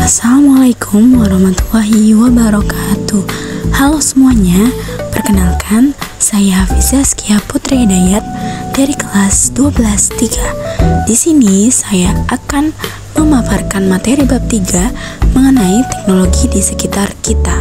Assalamualaikum warahmatullahi wabarakatuh. Halo semuanya, perkenalkan saya Hafiza Askia Putri Hidayat dari kelas 12-3. Di sini saya akan memaparkan materi bab 3 mengenai teknologi di sekitar kita.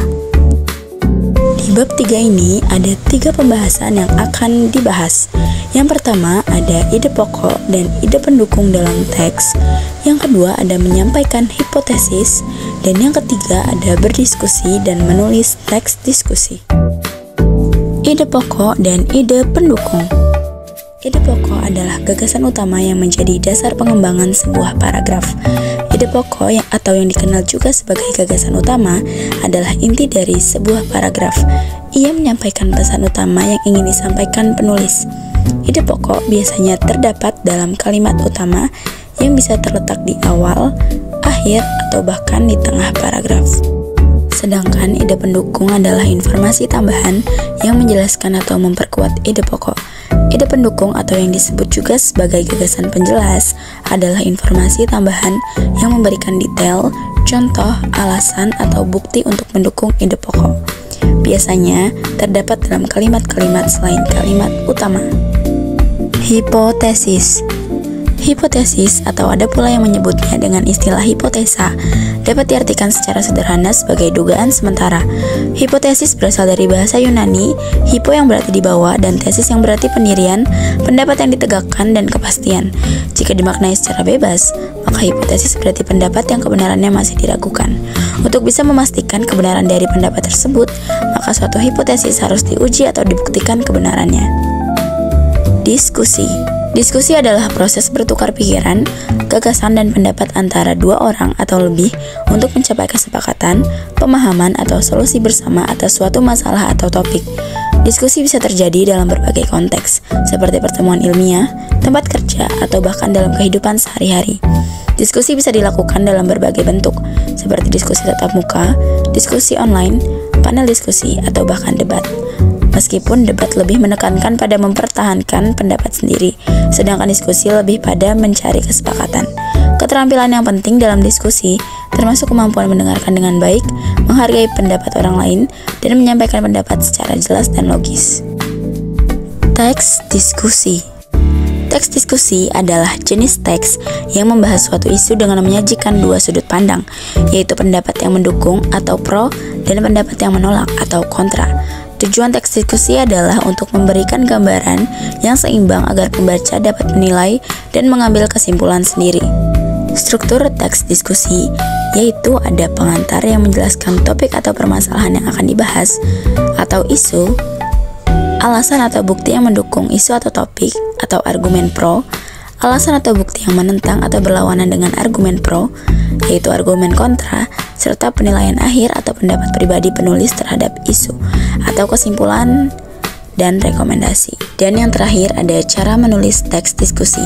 Di bab 3 ini ada 3 pembahasan yang akan dibahas. Yang pertama ada ide pokok dan ide pendukung dalam teks. Yang kedua ada menyampaikan hipotesis. Dan yang ketiga ada berdiskusi dan menulis teks diskusi. Ide pokok dan ide pendukung. Ide pokok adalah gagasan utama yang menjadi dasar pengembangan sebuah paragraf. Ide pokok atau yang dikenal juga sebagai gagasan utama adalah inti dari sebuah paragraf. Ia menyampaikan pesan utama yang ingin disampaikan penulis. Ide pokok biasanya terdapat dalam kalimat utama yang bisa terletak di awal, akhir, atau bahkan di tengah paragraf. Sedangkan ide pendukung adalah informasi tambahan yang menjelaskan atau memperkuat ide pokok. Ide pendukung atau yang disebut juga sebagai gagasan penjelas adalah informasi tambahan yang memberikan detail, contoh, alasan, atau bukti untuk mendukung ide pokok. Biasanya terdapat dalam kalimat-kalimat selain kalimat utama. Hipotesis. Hipotesis atau ada pula yang menyebutnya dengan istilah hipotesa dapat diartikan secara sederhana sebagai dugaan sementara. Hipotesis berasal dari bahasa Yunani, hipo yang berarti di bawah dan tesis yang berarti pendirian, pendapat yang ditegakkan dan kepastian. Jika dimaknai secara bebas, maka hipotesis berarti pendapat yang kebenarannya masih diragukan. Untuk bisa memastikan kebenaran dari pendapat tersebut, maka suatu hipotesis harus diuji atau dibuktikan kebenarannya. Diskusi. Diskusi adalah proses bertukar pikiran, gagasan, dan pendapat antara dua orang atau lebih untuk mencapai kesepakatan, pemahaman, atau solusi bersama atas suatu masalah atau topik. Diskusi bisa terjadi dalam berbagai konteks, seperti pertemuan ilmiah, tempat kerja, atau bahkan dalam kehidupan sehari-hari. Diskusi bisa dilakukan dalam berbagai bentuk, seperti diskusi tatap muka, diskusi online, panel diskusi, atau bahkan debat. Meskipun debat lebih menekankan pada mempertahankan pendapat sendiri, sedangkan diskusi lebih pada mencari kesepakatan. Keterampilan yang penting dalam diskusi termasuk kemampuan mendengarkan dengan baik, menghargai pendapat orang lain, dan menyampaikan pendapat secara jelas dan logis. Teks diskusi. Teks diskusi adalah jenis teks yang membahas suatu isu dengan menyajikan dua sudut pandang, yaitu pendapat yang mendukung atau pro dan pendapat yang menolak atau kontra. Tujuan teks diskusi adalah untuk memberikan gambaran yang seimbang agar pembaca dapat menilai dan mengambil kesimpulan sendiri. Struktur teks diskusi yaitu ada pengantar yang menjelaskan topik atau permasalahan yang akan dibahas atau isu, alasan atau bukti yang mendukung isu atau topik atau argumen pro, alasan atau bukti yang menentang atau berlawanan dengan argumen pro, yaitu argumen kontra, serta penilaian akhir atau pendapat pribadi penulis terhadap isu, atau kesimpulan dan rekomendasi. Dan yang terakhir ada cara menulis teks diskusi.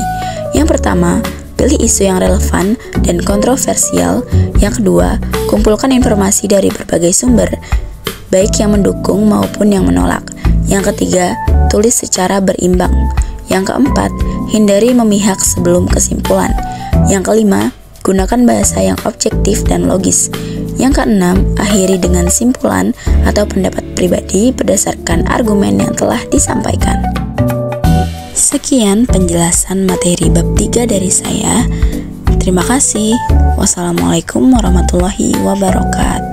Yang pertama, pilih isu yang relevan dan kontroversial. Yang kedua, kumpulkan informasi dari berbagai sumber, baik yang mendukung maupun yang menolak. Yang ketiga, tulis secara berimbang. Yang keempat, hindari memihak sebelum kesimpulan. Yang kelima, gunakan bahasa yang objektif dan logis. Yang keenam, akhiri dengan simpulan atau pendapat pribadi berdasarkan argumen yang telah disampaikan. Sekian penjelasan materi bab 3 dari saya. Terima kasih. Wassalamualaikum warahmatullahi wabarakatuh.